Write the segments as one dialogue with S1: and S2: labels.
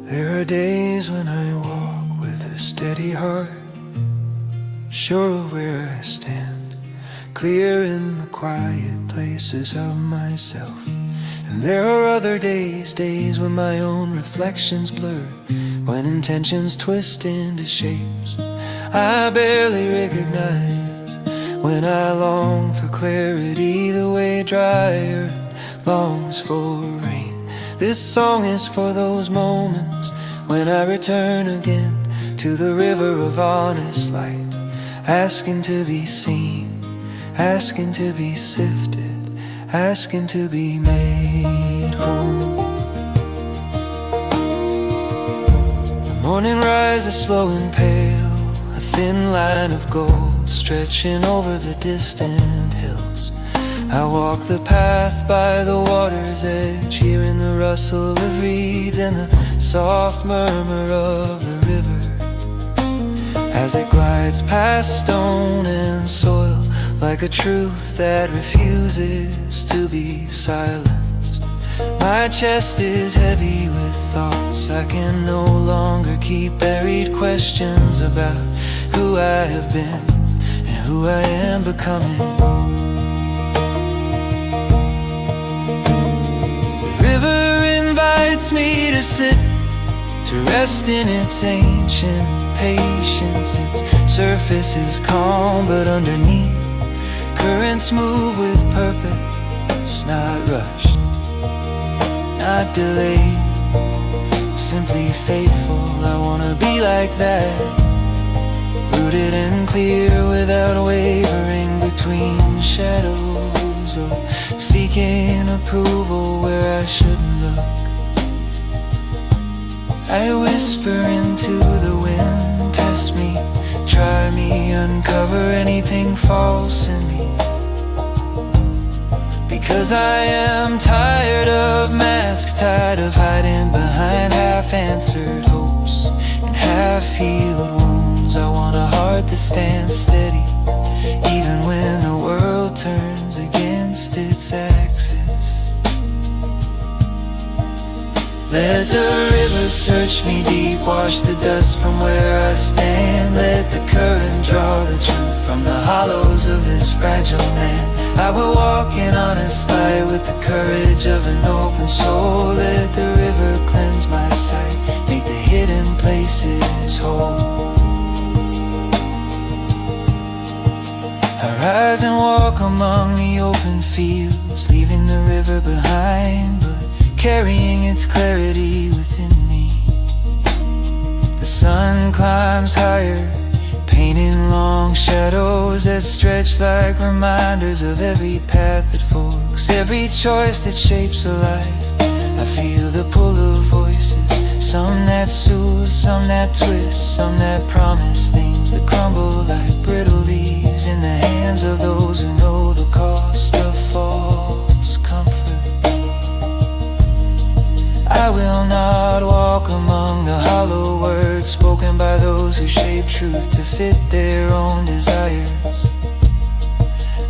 S1: There are days when I walk with a steady heart, sure of where I stand, clear in the quiet places of myself. And there are other days when my own reflections blur, when intentions twist into shapes I barely recognize, when I long for clarity the way dry earth longs for rain. This song is for those moments when I return again to the river of honest light, asking to be seen, asking to be sifted, asking to be made whole. The morning rises slow and pale, a thin line of gold stretching over the distant hills. I walk the path by the water's edge, hearing the rustle of reeds and the soft murmur of the river as it glides past stone and soil, like a truth that refuses to be silenced. My chest is heavy with thoughts I can no longer keep, buried questions about who I have been and who I am becoming. Invites me to sit, to rest in its ancient patience. Its surface is calm, but underneath currents move with purpose, not rushed, not delayed, simply faithful. I wanna be like that, rooted and clear without wavering between shadows or seeking approval where I shouldn't look. I whisper into the wind, test me, try me, uncover anything false in me. Because I am tired of masks, tired of hiding behind half-answered hopes and half-healed wounds. I want a heart that stands steady, even when the world turns against its axis. Let the river search me deep, wash the dust from where I stand. Let the current draw the truth from the hollows of this fragile man. I will walk in honest light with the courage of an open soul. Let the river cleanse my sight, make the hidden places whole. I rise and walk among the open fields, leaving the river behind, but carrying its clarity within me. The sun climbs higher, painting long shadows that stretch like reminders of every path that forks, every choice that shapes a life. I feel the pull of voices, some that soothe, some that twist, some that promise things that crumble like brittle leaves in the hands of those who know the cost of false comfort. I will not walk among the hollow words spoken by those who shape truth to fit their own desires.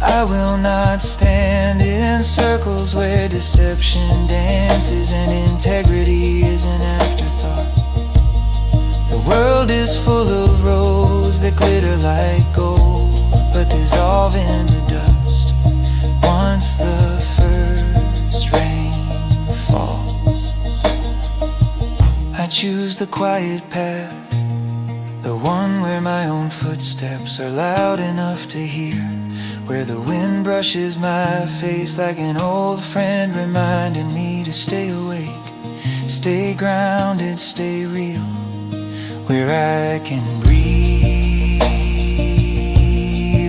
S1: I will not stand in circles where deception dances and integrity is an afterthought. The world is full of roads that glitter like gold, but dissolve into dust once the first rain falls. I choose the quiet path, the one where my own footsteps are loud enough to hear, where the wind brushes my face like an old friend reminding me to stay awake, stay grounded, stay real, where I can breathe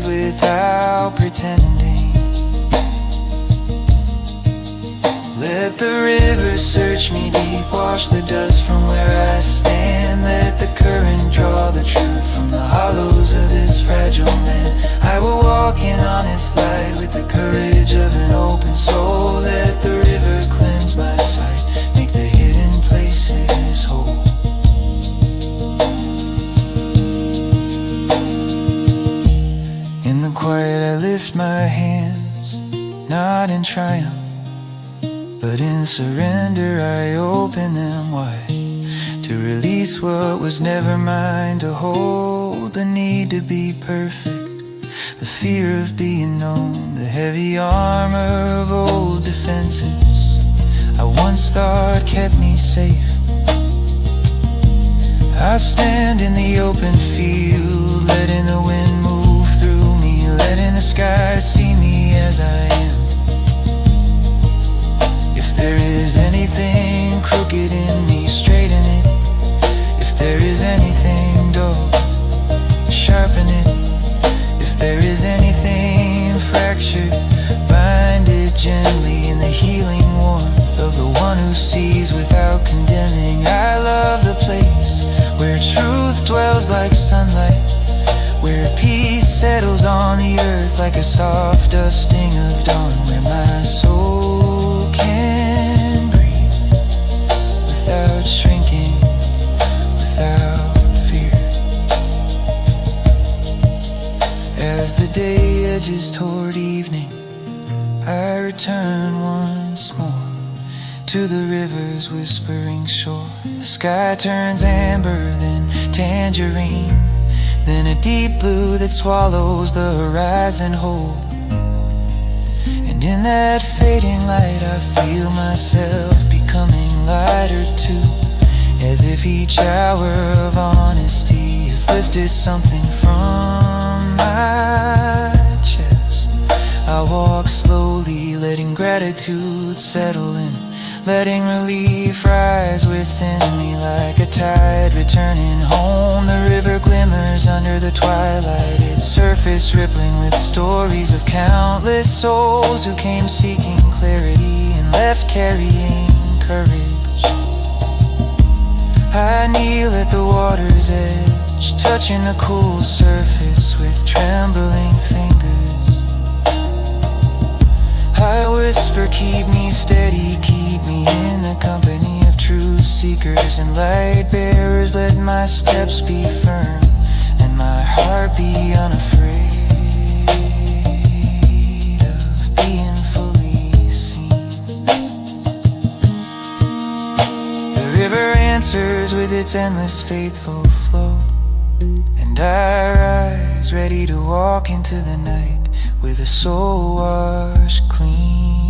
S1: without pretending. Let the river search me deep, wash the dust from where I stand. Let the current draw the truth from the hollows of this fragile man. I will walk in honest light with the courage of an open soul. Let the river cleanse my sight, make the hidden places whole. In the quiet I lift my hands, not in triumph, but in surrender I open them wide to release what was never mine, to hold the need to be perfect, the fear of being known, the heavy armor of old defenses I once thought kept me safe. I stand in the open field, letting the wind move through me, letting the sky see me as I am. If there is anything crooked in me, straighten it. If there is anything dull, sharpen it. If there is anything fractured, bind it gently in the healing warmth of the one who sees without condemning. I love the place where truth dwells like sunlight, where peace settles on the earth like a soft dusting of dawn, where my soul can breathe without shrinking, without fear. As the day edges toward evening, I return once more to the river's whispering shore. The sky turns amber, then tangerine, then a deep blue that swallows the horizon whole. And in that fading light I feel myself becoming lighter too, as if each hour of honesty has lifted something from my chest. I walk slowly, letting gratitude settle in, letting relief rise within me like a tide returning home. The river glimmers under the twilight, its surface rippling with stories of countless souls who came seeking clarity and left carrying courage. I kneel at the water's edge, touching the cool surface with trembling fingers. I whisper, keep me steady, keep me in the company of truth seekers and light bearers. Let my steps be firm and my heart be unafraid of being fully seen. The river answers with its endless faithful flow, and I rise ready to walk into the night with a soul washed clean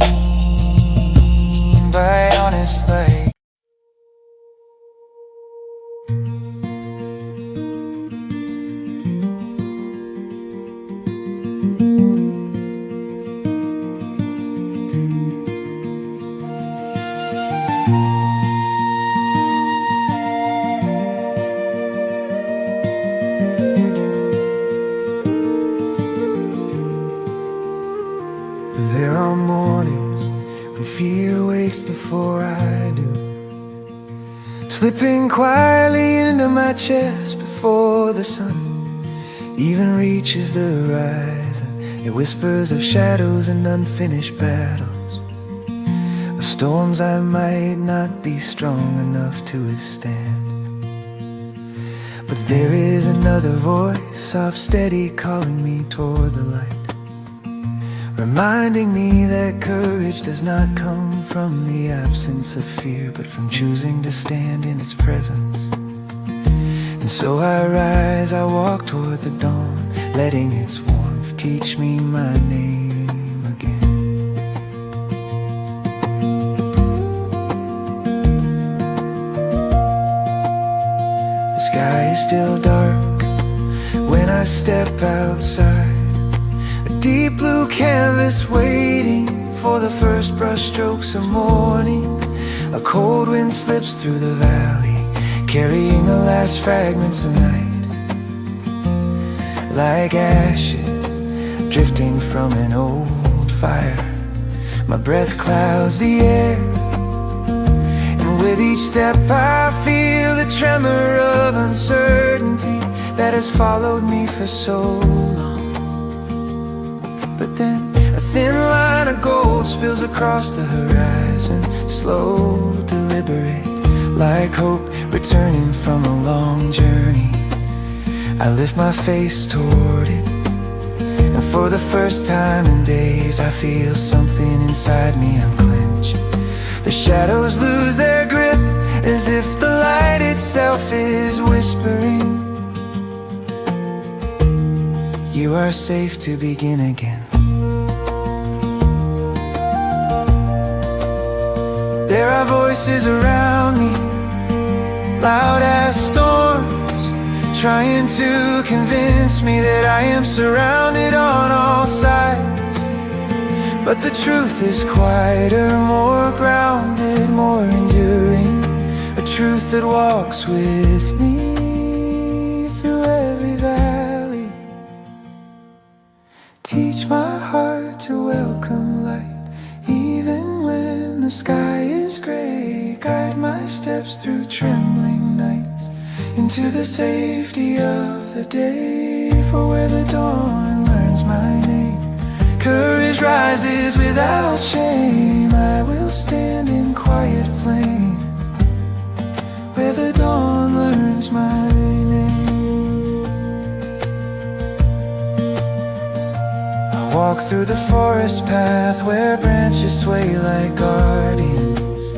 S1: by honest light. There are mornings when fear wakes before I do, slipping quietly into my chest before the sun even reaches the horizon. It whispers of shadows and unfinished battles, of storms I might not be strong enough to withstand. But there is another voice, soft, steady, calling me toward the light, reminding me that courage does not come from the absence of fear, but from choosing to stand in its presence. And so I rise, I walk toward the dawn, letting its warmth teach me my name again. The sky is still dark when I step outside, a deep blue canvas waiting for the first brush strokes of morning. A cold wind slips through the valley, carrying the last fragments of night, like ashes drifting from an old fire. My breath clouds the air, and with each step I feel the tremor of uncertainty that has followed me for so long. But then a thin line of gold spills across the horizon, slow, deliberate, like hope returning from a long journey. I lift my face toward it, and for the first time in days I feel something inside me unclench. The shadows lose their grip as if the light itself is whispering, you are safe to begin again. There are voices around me, loud as storms, trying to convince me that I am surrounded on all sides. But the truth is quieter, more grounded, more enduring, a truth that walks with me through every valley. Teach my heart to welcome light, even when the sky is gray. Guide my steps through trembling nights, into the safety of the day. For where the dawn learns my name, courage rises without shame. I will stand in quiet flame, where the dawn learns my name. I walk through the forest path where branches sway like guardians,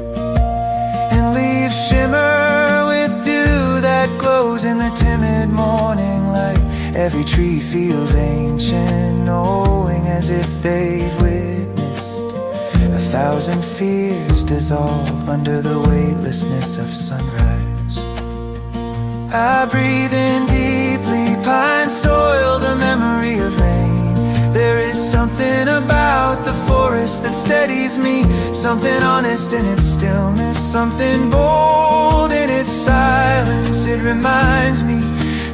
S1: and leaves shimmer with dew that glows in the timid morning light. Every tree feels ancient, knowing as if they've witnessed 1,000 fears dissolve under the weightlessness of sunrise. I breathe in deeply, pine soil, the memory of rain. There is something about the forest that steadies me, something honest in its stillness, something bold in its silence. It reminds me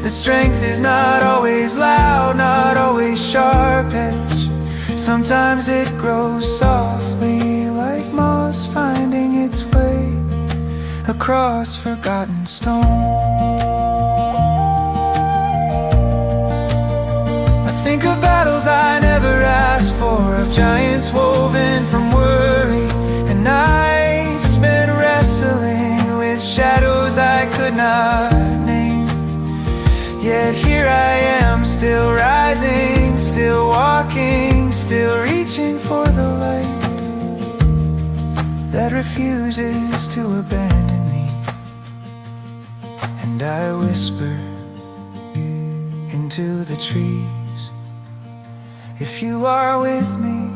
S1: that strength is not always loud, not always sharp-edged. Sometimes it grows softly, like moss finding its way across forgotten stone. I think of battles I never asked for, of giants woven from worry, and nights spent wrestling with shadows I could not name. Yet here I am, still rising, still walking, still reaching for the light that refuses to abandon me. And I whisper into the trees, if you are with me,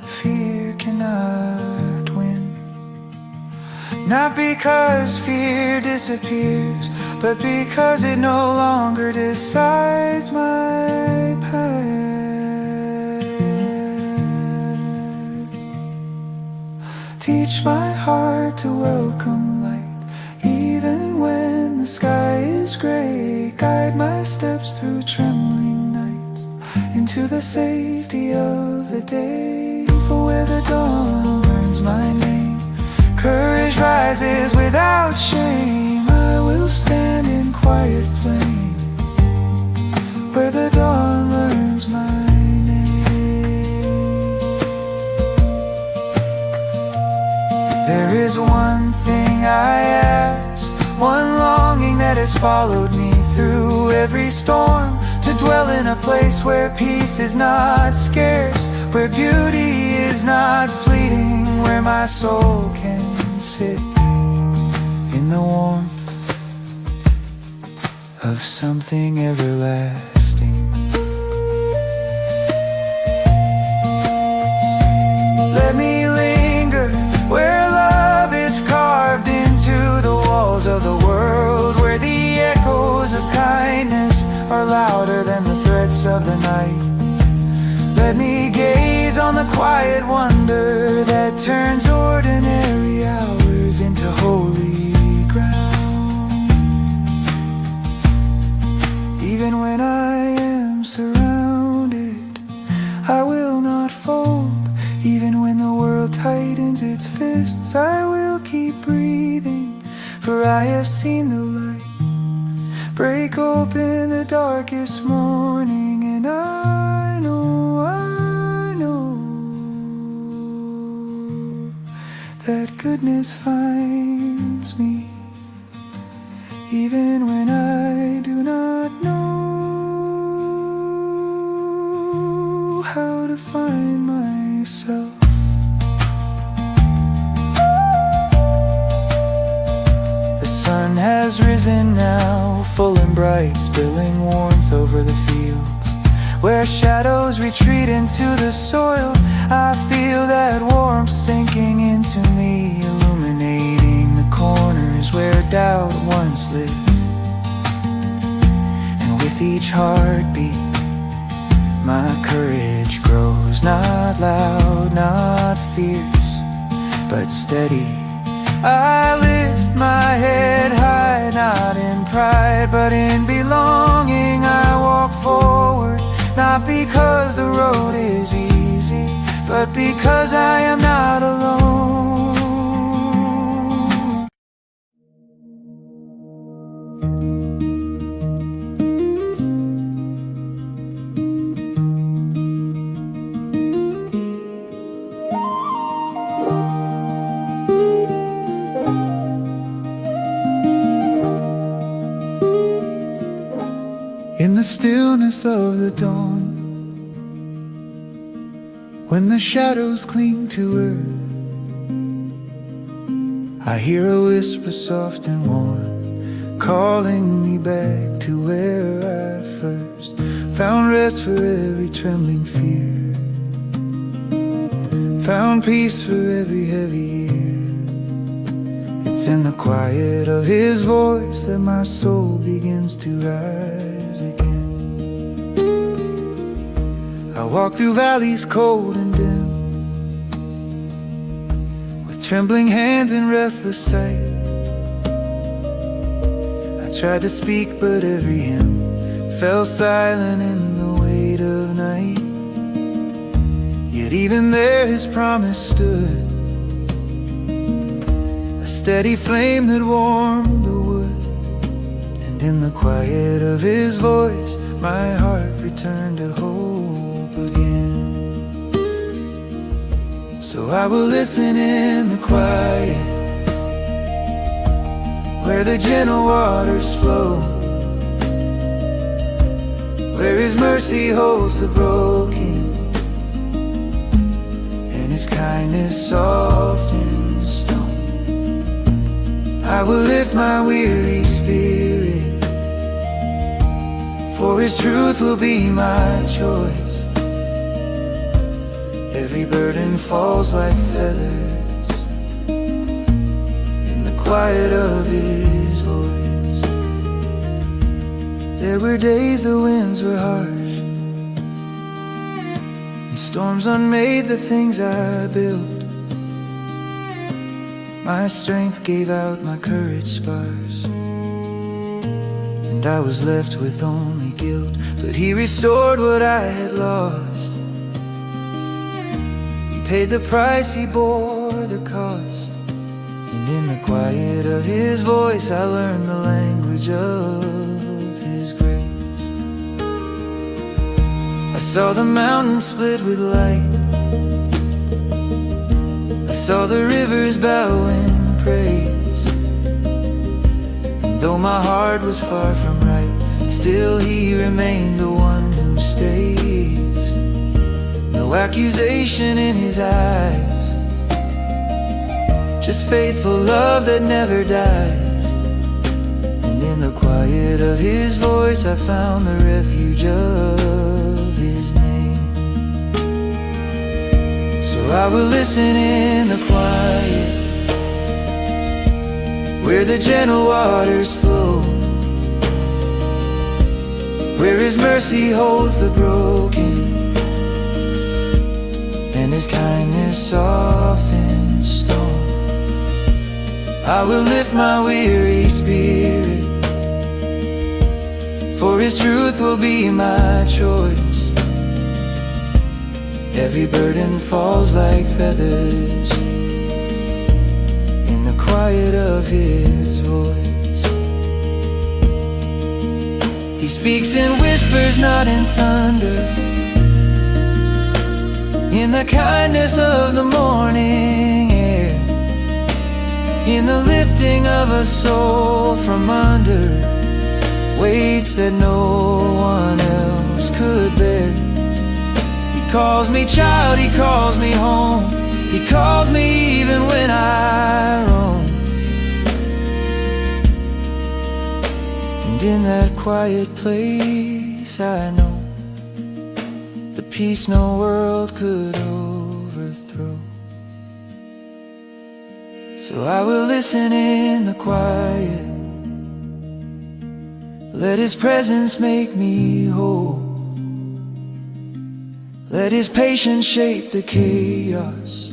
S1: fear cannot win. Not because fear disappears, but because it no longer decides my path. Teach my heart to welcome light, even when the sky is gray. Guide my steps through trembling nights, into the safety of the day. For where the dawn learns my name, courage rises without shame. I will stand in quiet flame, where the dawn learns my name. There is one thing I ask, one longing that has followed me through every storm, to dwell in a place where peace is not scarce, where beauty is not fleeting, where my soul can sit in the warmth of something everlasting. Let me linger where love is carved into the walls of the world, where the echoes of kindness are louder than the threats of the night. Let me gaze on the quiet wonder that turns ordinary hours into holy ground. Even when I am surrounded, I will not fold. Even when the world tightens its fists, I will keep breathing. For I have seen the light break open the darkest morning, and I know that goodness finds me, even when I do not know how to find myself. has risen now, full and bright, spilling warmth over the fields. Where shadows retreat into the soil, I feel that warmth sinking into me, illuminating the corners where doubt once lived. And with each heartbeat, my courage grows, not loud, not fierce, but steady. I lift my head high, not in pride, but in belonging. I walk forward, not because the road is easy, but because I am not alone. In the stillness of the dawn, when the shadows cling to earth, I hear a whisper soft and warm, calling me back to where I first found rest for every trembling fear, found peace for every heavy year. It's in the quiet of His voice that my soul begins to rise again. I walk through valleys cold and dim, with trembling hands and restless sight. I tried to speak, but every hymn fell silent in the weight of night. Yet even there His promise stood, a steady flame that warmed the wood. And in the quiet of His voice, my heart returned to hope again. So I will listen in the quiet, where the gentle waters flow, where His mercy holds the broken, and His kindness soft in stone. I will lift my weary spirit, for His truth will be my choice. Every burden falls like feathers in the quiet of His voice. There were days the winds were harsh, and storms unmade the things I built. My strength gave out, my courage sparse, and I was left with only guilt. But He restored what I had lost. He paid the price, He bore the cost. And in the quiet of His voice, I learned the language of His grace. I saw the mountains split with light, I saw the rivers bow in praise. And though my heart was far from right, still He remained the one who stays. No accusation in His eyes, just faithful love that never dies. And in the quiet of His voice, I found the refuge of His name. So I will listen in the quiet, where the gentle waters flow, where His mercy holds the broken, and His kindness softens stone. I will lift my weary spirit, for His truth will be my choice. Every burden falls like feathers in the quiet of His voice. He speaks in whispers, not in thunder, in the kindness of the morning air, in the lifting of a soul from under weights that no one else could bear. He calls me child, He calls me home, He calls me even when I roam. And in that quiet place I know the peace no world could overthrow. So I will listen in the quiet, let His presence make me whole. Let His patience shape the chaos,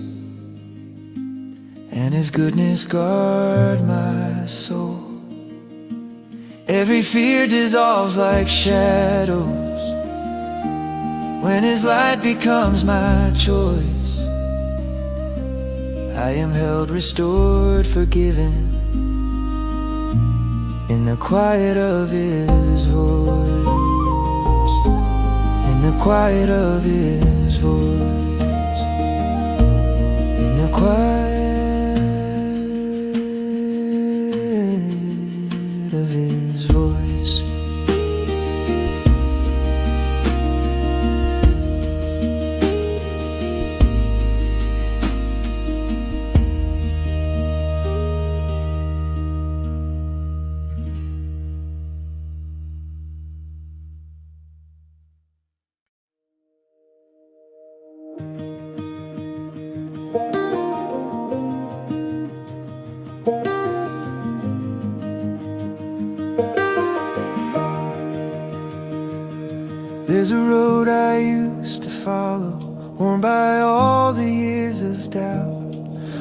S1: and His goodness guard my soul. Every fear dissolves like shadows when His light becomes my choice. I am held, restored, forgiven in the quiet of His voice. In the quiet of His voice. In the quiet of His voice. There's a road I used to follow, worn by all the years of doubt,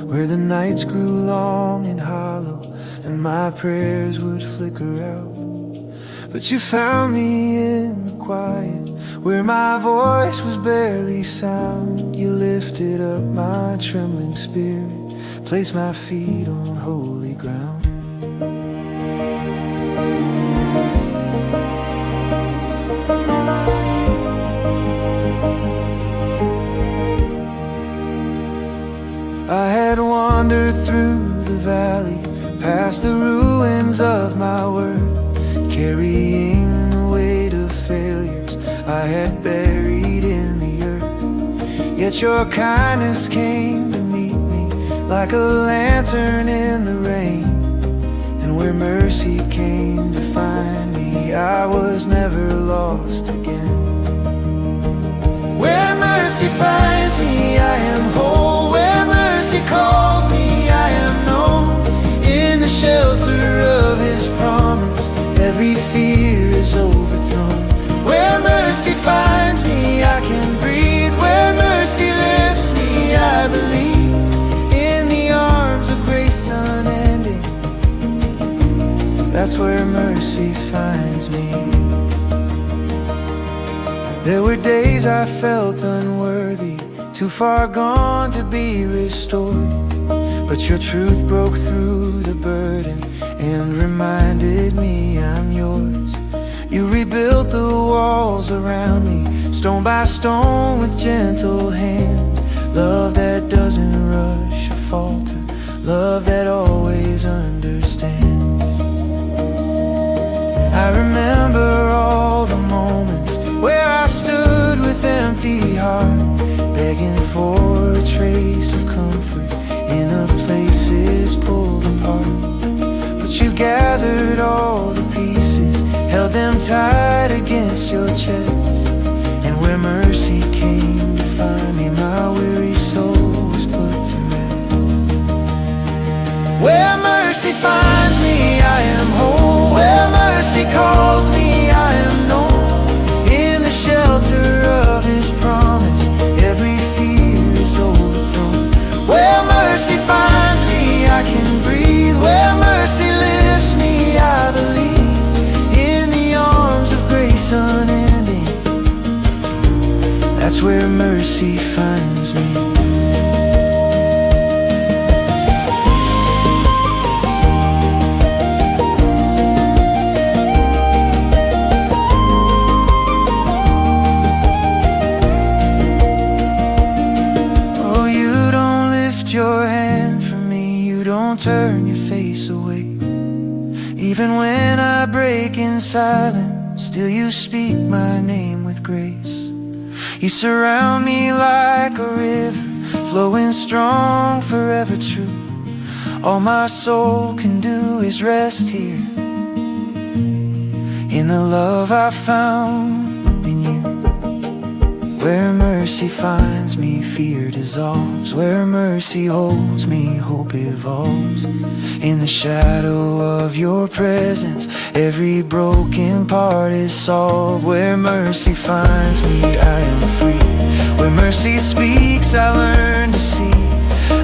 S1: where the nights grew long and hollow and my prayers would flicker out. But you found me in the quiet, where my voice was barely sound. You lifted up my trembling spirit, placed my feet on holy ground. I had wandered through the valley, past the ruins of my worth, carrying the weight of failures I had buried in the earth. Yet your kindness came to meet me like a lantern in the rain. And where mercy came to find me, I was never lost again. Where mercy finds me, I am whole. Where mercy calls me, I am known. In the shelter of His promise, every fear is overthrown. Where mercy finds me, I can breathe. Where mercy lifts me, I believe. In the arms of grace unending, that's where mercy finds me. There were days I felt unworthy, too far gone to be restored. But your truth broke through the burden and reminded me I'm yours. You rebuilt the walls around me, stone by stone with gentle hands. Love that doesn't rush or falter, love that always understands. I remember all the moments where I stood with empty heart, begging for a trace of comfort in the places pulled apart. But you gathered all the pieces, held them tight against your chest. And where mercy came to find me, my weary soul was put to rest. Where mercy finds me, I am whole. Where mercy calls me, I am known. In the shelter of His promise, every fear is overthrown. Where mercy finds me, I can breathe. Where mercy lifts me, I believe. In the arms of grace unending, that's where mercy finds me. Your hand from me, you don't turn your face away. Even when I break in silence, still you speak my name with grace. You surround me like a river, flowing strong, forever true. All my soul can do is rest here in the love I found in you. Where mercy finds me, fear dissolves. Where mercy holds me, hope evolves. In the shadow of your presence, every broken part is solved. Where mercy finds me, I am free. Where mercy speaks, I learn to see.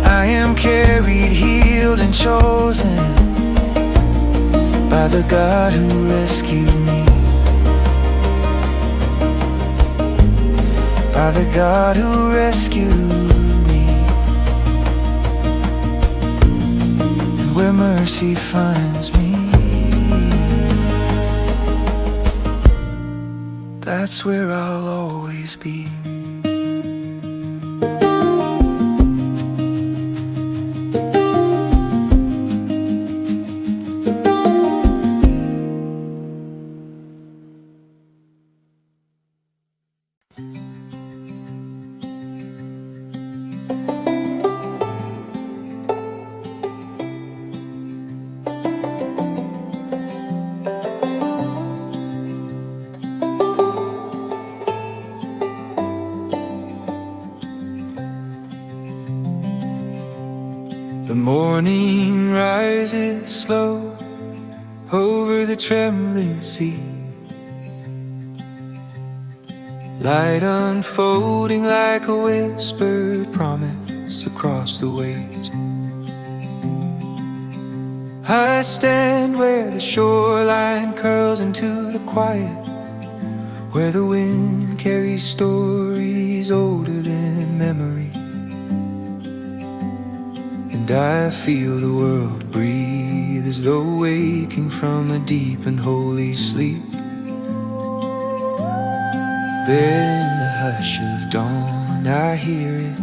S1: I am carried, healed, and chosen by the God who rescued me. By the God who rescued me. And where mercy finds me, that's where I'll always be. The morning rises slow over the trembling sea, light unfolding like a whispered promise across the waves. I stand where the shoreline curls into the quiet, where the wind carries stories older than memory. And I feel the world breathe as though waking from a deep and holy sleep. There in the hush of dawn I hear it,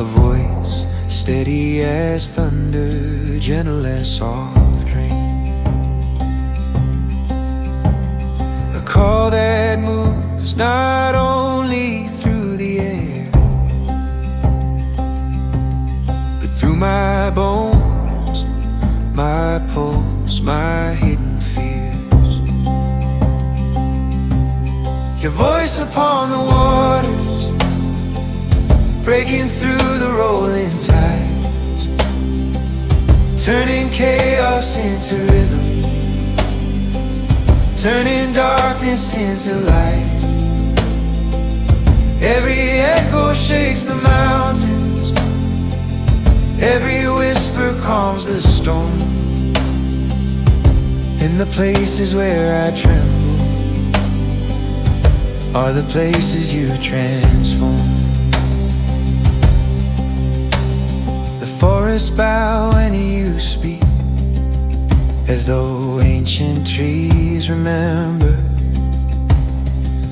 S1: a voice steady as thunder, gentle as soft rain, a call that moves not only through the air, through my bones, my pulse, my hidden fears. Your voice upon the waters, breaking through the rolling tides, turning chaos into rhythm, turning darkness into light. Every echo shakes the mountains, every whisper calms the storm. And the places where I tremble are the places you transform. The forests bow when you speak, as though ancient trees remember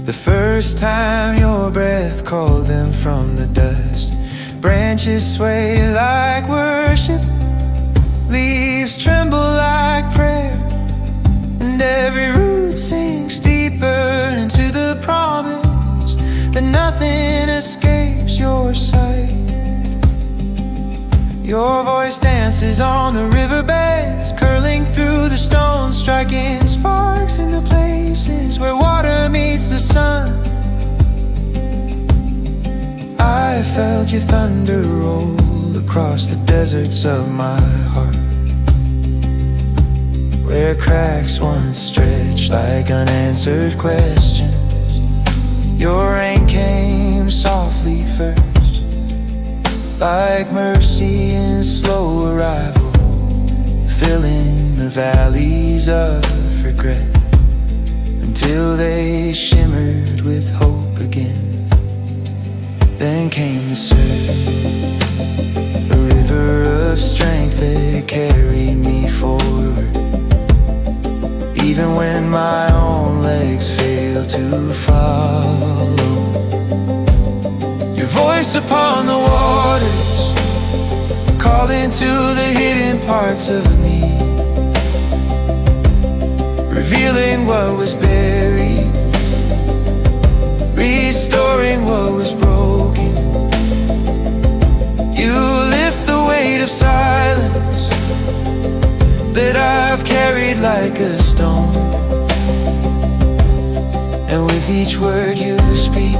S1: the first time your breath called them from the dust. Branches sway like worship, leaves tremble like prayer, and every root sinks deeper into the promise that nothing escapes your sight. Your voice dances on the riverbeds, curling through the stones, striking sparks in the places where water meets the sun. I felt your thunder roll across the deserts of my heart, where cracks once stretched like unanswered questions. Your rain came softly first, like mercy in slow arrival, filling the valleys of regret until they shimmered with hope again. Then came the surge, a river of strength that carried me forward, even when my own legs failed to follow. Your voice upon the waters, calling to the hidden parts of me, revealing what was buried, restoring what was broken. You lift the weight of silence that I've carried like a stone. And with each word you speak,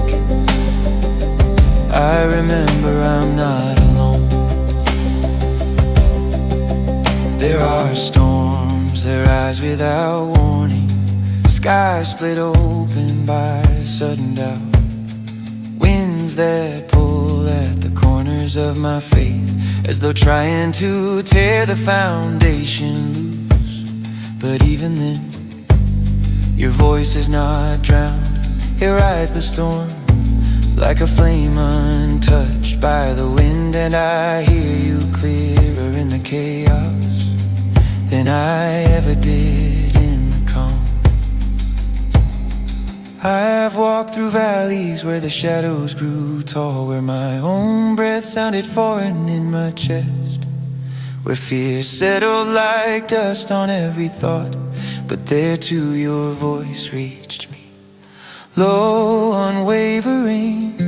S1: I remember I'm not alone. There are storms that rise without warning, skies split open by sudden doubt, winds that pull at the corners of my faith, as though trying to tear the foundation loose. But even then, your voice is not drowned. It rides the storm like a flame untouched by the wind, and I hear you clearer in the chaos than I ever did in the calm. I have walked through valleys where the shadows grew tall, where my own breath sounded foreign in my chest, where fear settled like dust on every thought. But there too your voice reached me, low, unwavering,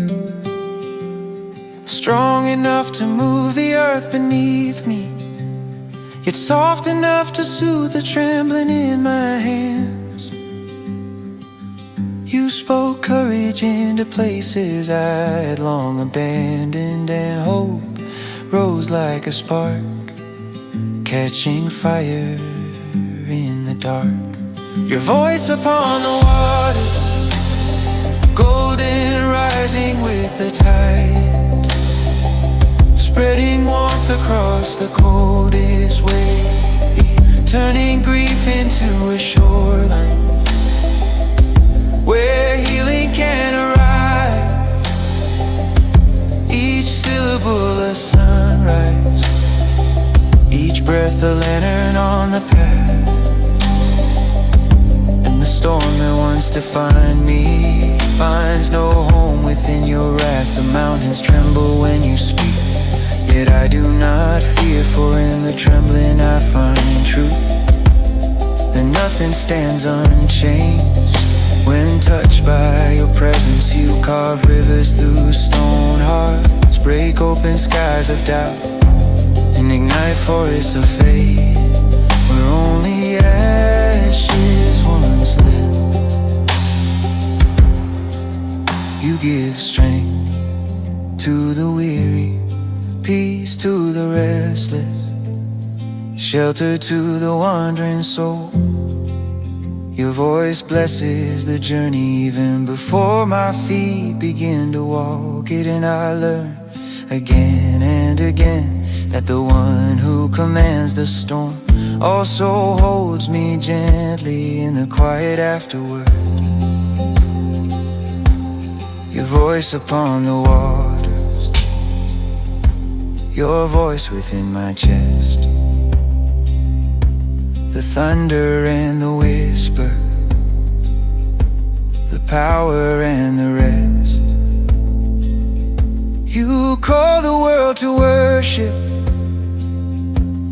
S1: strong enough to move the earth beneath me, yet soft enough to soothe the trembling in my hands. You spoke courage into places I had long abandoned, and hope rose like a spark, catching fire in the dark. Your voice upon the water, golden rising with the tide, spreading warmth across the coldest wave, turning grief into a shoreline where healing can arrive. Each syllable a sunrise, each breath a lantern on the path. And the storm that wants to find me finds no home within your wrath. The mountains tremble when you speak, yet I do not fear, for in the trembling I find truth. Then nothing stands unchanged when touched by your presence. You carve rivers through stone hearts, break open skies of doubt, and ignite forests of faith where only ashes once lived. You give strength to the weary, peace to the restless, shelter to the wandering soul. Your voice blesses the journey even before my feet begin to walk it, and I learn again and again that the one who commands the storm also holds me gently in the quiet afterward. Your voice upon the waters, your voice within my chest, the thunder and the whisper, the power and the rest. You call the world to worship,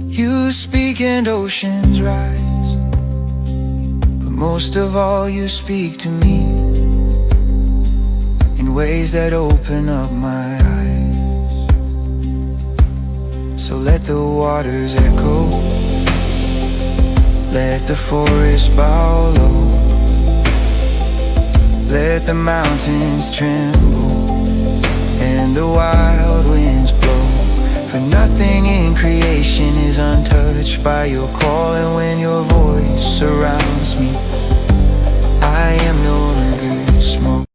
S1: you speak and oceans rise, but most of all you speak to me in ways that open up my eyes. So let the waters echo, let the forest bow low, let the mountains tremble and the wild winds blow. For nothing in creation is untouched by your call, and when your voice surrounds me, I am no